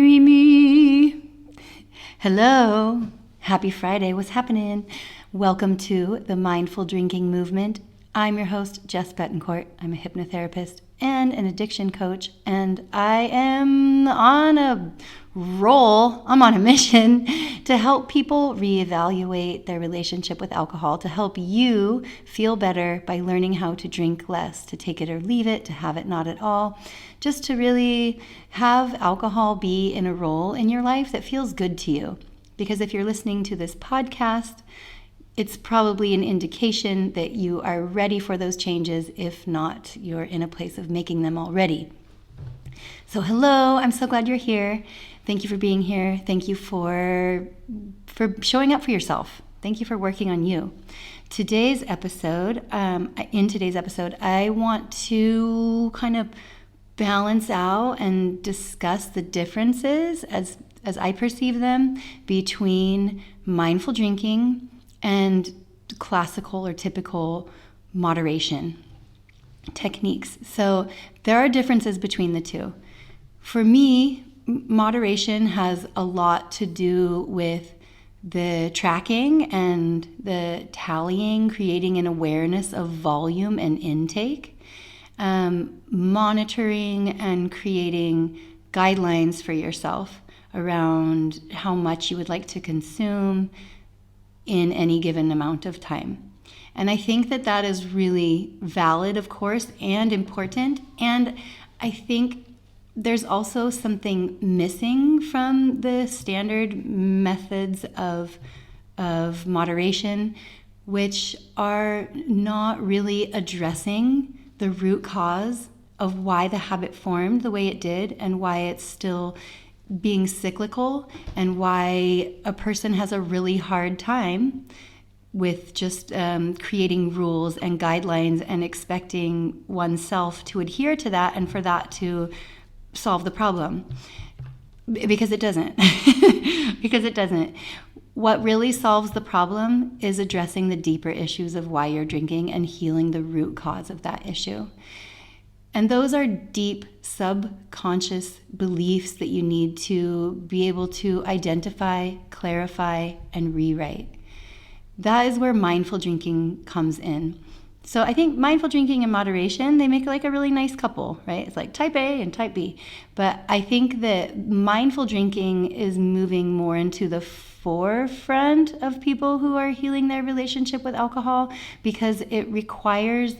Me. Hello. Happy Friday. What's happening? Welcome to the Mindful Drinking Movement. I'm your host, Jess Betancourt. I'm a hypnotherapist and an addiction coach, and I am on a roll. I'm on a mission to help people reevaluate their relationship with alcohol, to help you feel better by learning how to drink less, to take it or leave it, to have it not at all, just to really have alcohol be in a role in your life that feels good to you. Because if you're listening to this podcast, it's probably an indication that you are ready for those changes. If not, you're in a place of making them already. So hello, I'm so glad you're here. Thank you for being here. Thank you for showing up for yourself. Thank you for working on you. In today's episode, I want to kind of balance out and discuss the differences as I perceive them between mindful drinking and classical or typical moderation techniques. So there are differences between the two. For me, moderation has a lot to do with the tracking and the tallying, creating an awareness of volume and intake, monitoring and creating guidelines for yourself around how much you would like to consume in any given amount of time. And I think that is really valid, of course, and important. And I think there's also something missing from the standard methods of moderation, which are not really addressing the root cause of why the habit formed the way it did and why it's still being cyclical, and why a person has a really hard time with just creating rules and guidelines and expecting oneself to adhere to that and for that to solve the problem. Because it doesn't. Because it doesn't. What really solves the problem is addressing the deeper issues of why you're drinking and healing the root cause of that issue. And those are deep subconscious beliefs that you need to be able to identify, clarify, and rewrite. That is where mindful drinking comes in. So I think mindful drinking and moderation, they make like a really nice couple, right? It's like type A and type B. But I think that mindful drinking is moving more into the forefront of people who are healing their relationship with alcohol, because it requires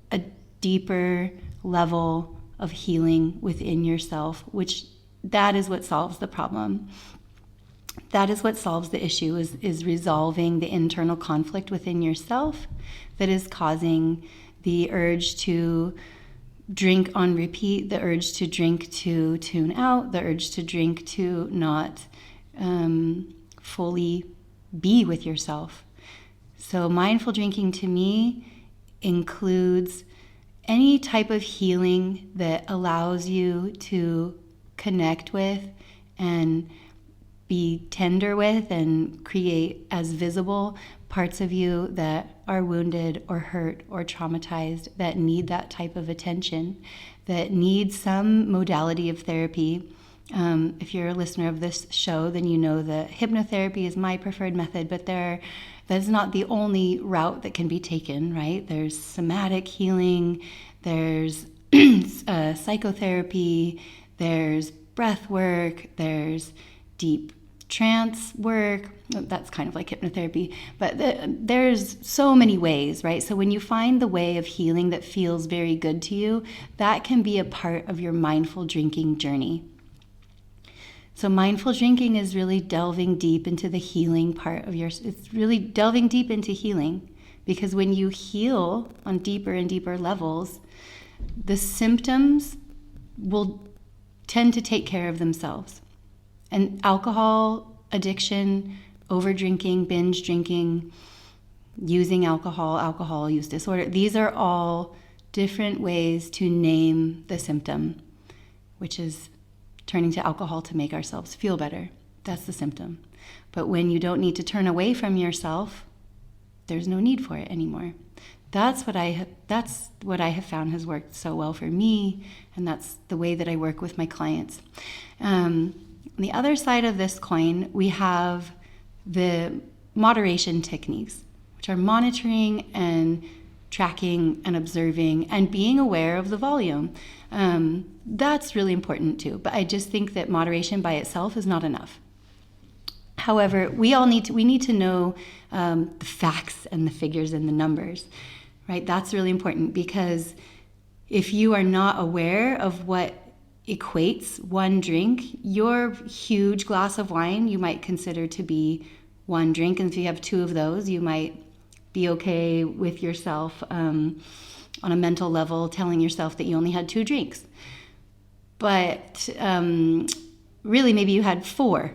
a deeper level of healing within yourself, which that is what solves the problem. That is what solves the issue, is resolving the internal conflict within yourself that is causing the urge to drink on repeat, the urge to drink to tune out, the urge to drink to not fully be with yourself. So mindful drinking to me includes any type of healing that allows you to connect with and be tender with and create as visible parts of you that are wounded or hurt or traumatized, that need that type of attention, that need some modality of therapy. If you're a listener of this show, then you know that hypnotherapy is my preferred method, but that's not the only route that can be taken, right? There's somatic healing, there's psychotherapy, there's breath work, there's deep trance work. That's kind of like hypnotherapy, but there's so many ways, right? So when you find the way of healing that feels very good to you, that can be a part of your mindful drinking journey. So mindful drinking is really delving deep into the healing part of it's really delving deep into healing, because when you heal on deeper and deeper levels, the symptoms will tend to take care of themselves. And alcohol addiction, over drinking, binge drinking, using alcohol use disorder, these are all different ways to name the symptom, which is turning to alcohol to make ourselves feel better. That's the symptom. But when you don't need to turn away from yourself, there's no need for it anymore. That's what I have found has worked so well for me, and that's the way that I work with my clients. On the other side of this coin, we have the moderation techniques, which are monitoring and tracking and observing and being aware of the volume. That's really important too, but I just think that moderation by itself is not enough. However, we need to know the facts and the figures and the numbers, right? That's really important, because if you are not aware of what equates one drink, your huge glass of wine you might consider to be one drink, and if you have two of those, you might be okay with yourself on a mental level, telling yourself that you only had 2 drinks. But really, maybe you had 4.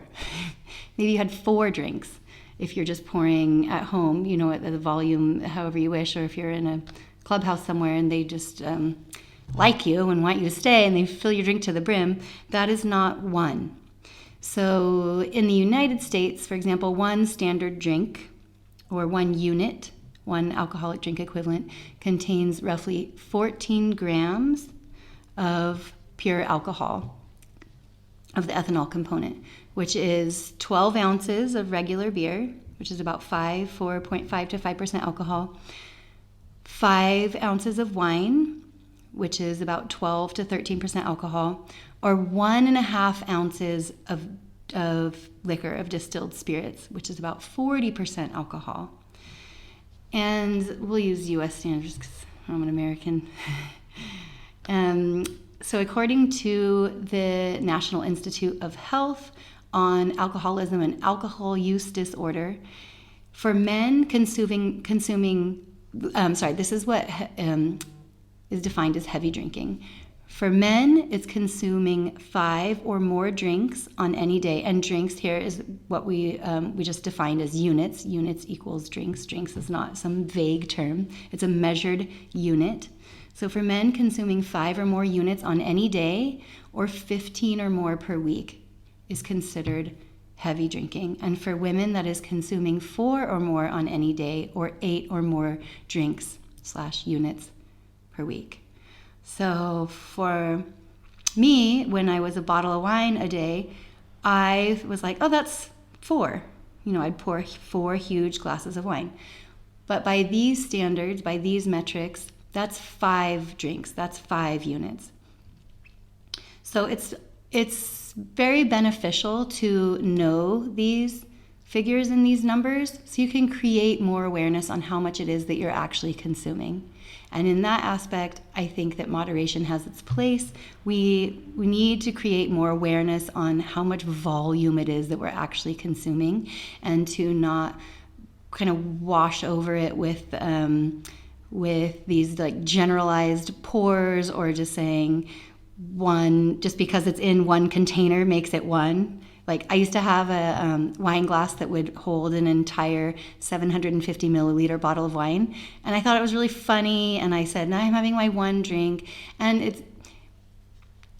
Maybe you had 4 drinks if you're just pouring at home, at the volume however you wish, or if you're in a clubhouse somewhere and they just like you and want you to stay and they fill your drink to the brim. That is not one. So in the United States, for example, one standard drink or one unit, one alcoholic drink equivalent, contains roughly 14 grams of pure alcohol, of the ethanol component, which is 12 ounces of regular beer, which is about 4.5 to 5% alcohol, 5 ounces of wine, which is about 12 to 13% alcohol, or 1.5 ounces of liquor, of distilled spirits, which is about 40% alcohol. And we'll use U.S. standards because I'm an American. So according to the National Institute of Health on Alcoholism and Alcohol Use Disorder, for men this is what is defined as heavy drinking. For men, it's consuming 5 or more drinks on any day. And drinks here is what we just defined as units. Units equals drinks. Drinks is not some vague term. It's a measured unit. So for men, consuming 5 or more units on any day, or 15 or more per week, is considered heavy drinking. And for women, that is consuming 4 or more on any day, or 8 or more drinks / units per week. So for me, when I was a bottle of wine a day, I was like, oh, that's 4. I'd pour 4 huge glasses of wine. But by these standards, by these metrics, that's 5 drinks. That's 5 units. So it's very beneficial to know these figures and these numbers so you can create more awareness on how much it is that you're actually consuming. And in that aspect, I think that moderation has its place. We need to create more awareness on how much volume it is that we're actually consuming, and to not kind of wash over it with these like generalized pours, or just saying one, just because it's in one container makes it one. Like I used to have a wine glass that would hold an entire 750 milliliter bottle of wine. And I thought it was really funny. And I said, now I'm having my one drink. And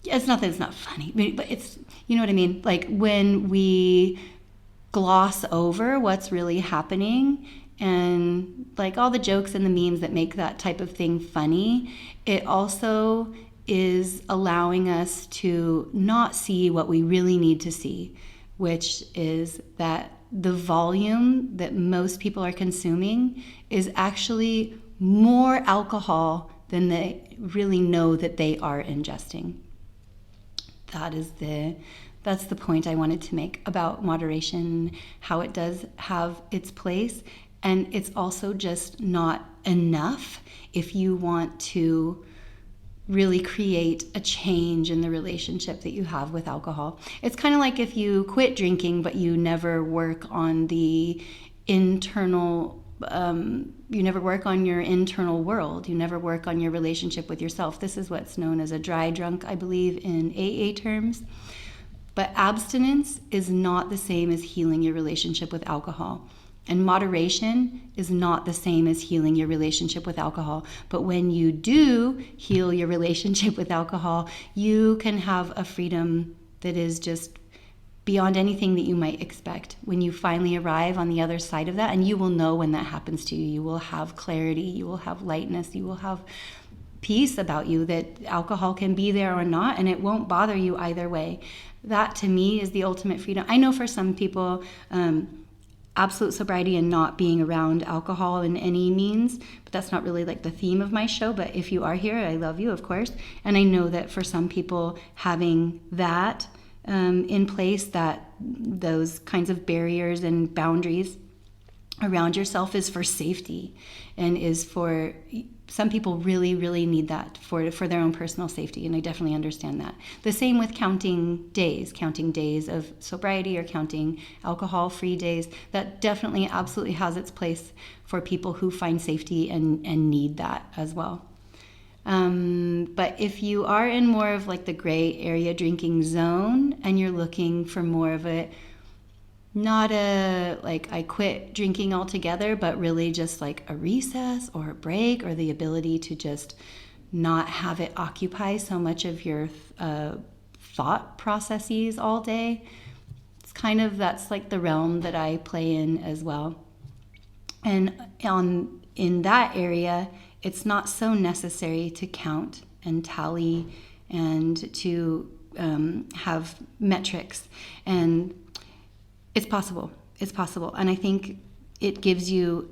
it's not that it's not funny, but it's, you know what I mean? Like when we gloss over what's really happening, and like all the jokes and the memes that make that type of thing funny, it also is allowing us to not see what we really need to see, which is that the volume that most people are consuming is actually more alcohol than they really know that they are ingesting. That's the point I wanted to make about moderation, how it does have its place. And it's also just not enough if you want to really create a change in the relationship that you have with alcohol. It's kind of like if you quit drinking, but you never work on the internal, you never work on your internal world. You never work on your relationship with yourself. This is what's known as a dry drunk, I believe, in AA terms. But abstinence is not the same as healing your relationship with alcohol. And moderation is not the same as healing your relationship with alcohol. But when you do heal your relationship with alcohol, you can have a freedom that is just beyond anything that you might expect. When you finally arrive on the other side of that, and you will know when that happens to you, you will have clarity, you will have lightness, you will have peace about you that alcohol can be there or not, and it won't bother you either way. That to me is the ultimate freedom. I know for some people, absolute sobriety and not being around alcohol in any means, but that's not really like the theme of my show. But if you are here, I love you, of course. And I know that for some people, having that in place, that those kinds of barriers and boundaries around yourself is for safety, and is for some people really need that for their own personal safety, and I definitely understand that. The same with counting days of sobriety or counting alcohol-free days. That definitely absolutely has its place for people who find safety and need that as well. But if you are in more of like the gray area drinking zone and you're looking for more of a, not a like I quit drinking altogether, but really just like a recess or a break, or the ability to just not have it occupy so much of your thought processes all day, it's kind of, that's like the realm that I play in as well. And in that area, it's not so necessary to count and tally and to have metrics. And it's possible. And I think it gives you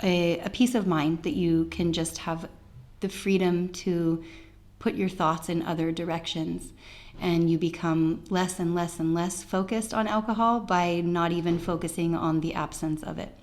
a peace of mind that you can just have the freedom to put your thoughts in other directions. And you become less and less focused on alcohol by not even focusing on the absence of it.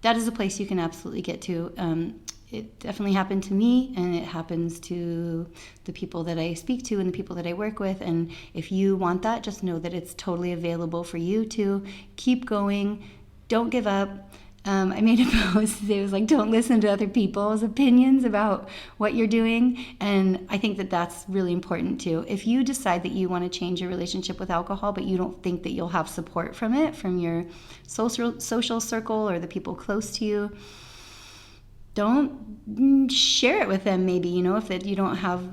That is a place you can absolutely get to. It definitely happened to me, and it happens to the people that I speak to and the people that I work with. And if you want that, just know that it's totally available for you to keep going. Don't give up. I made a post today. It was like, don't listen to other people's opinions about what you're doing. And I think that that's really important too. If you decide that you want to change your relationship with alcohol, but you don't think that you'll have support from it, from your social circle or the people close to you, don't share it with them. Maybe, if you don't have,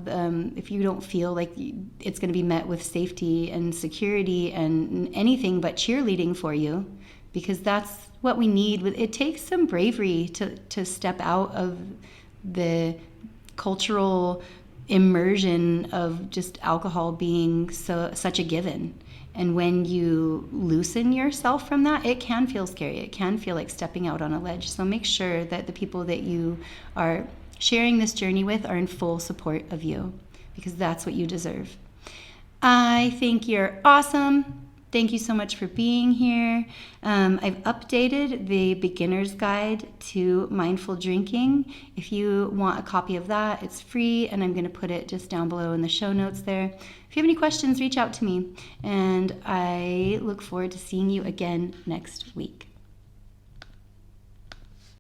if you don't feel like it's going to be met with safety and security and anything but cheerleading for you, because that's what we need. It takes some bravery to step out of the cultural immersion of just alcohol being such a given. And when you loosen yourself from that, it can feel scary. It can feel like stepping out on a ledge. So make sure that the people that you are sharing this journey with are in full support of you, because that's what you deserve. I think you're awesome. Thank you so much for being here. I've updated the beginner's guide to mindful drinking. If you want a copy of that, it's free, and I'm going to put it just down below in the show notes there. If you have any questions, reach out to me, and I look forward to seeing you again next week.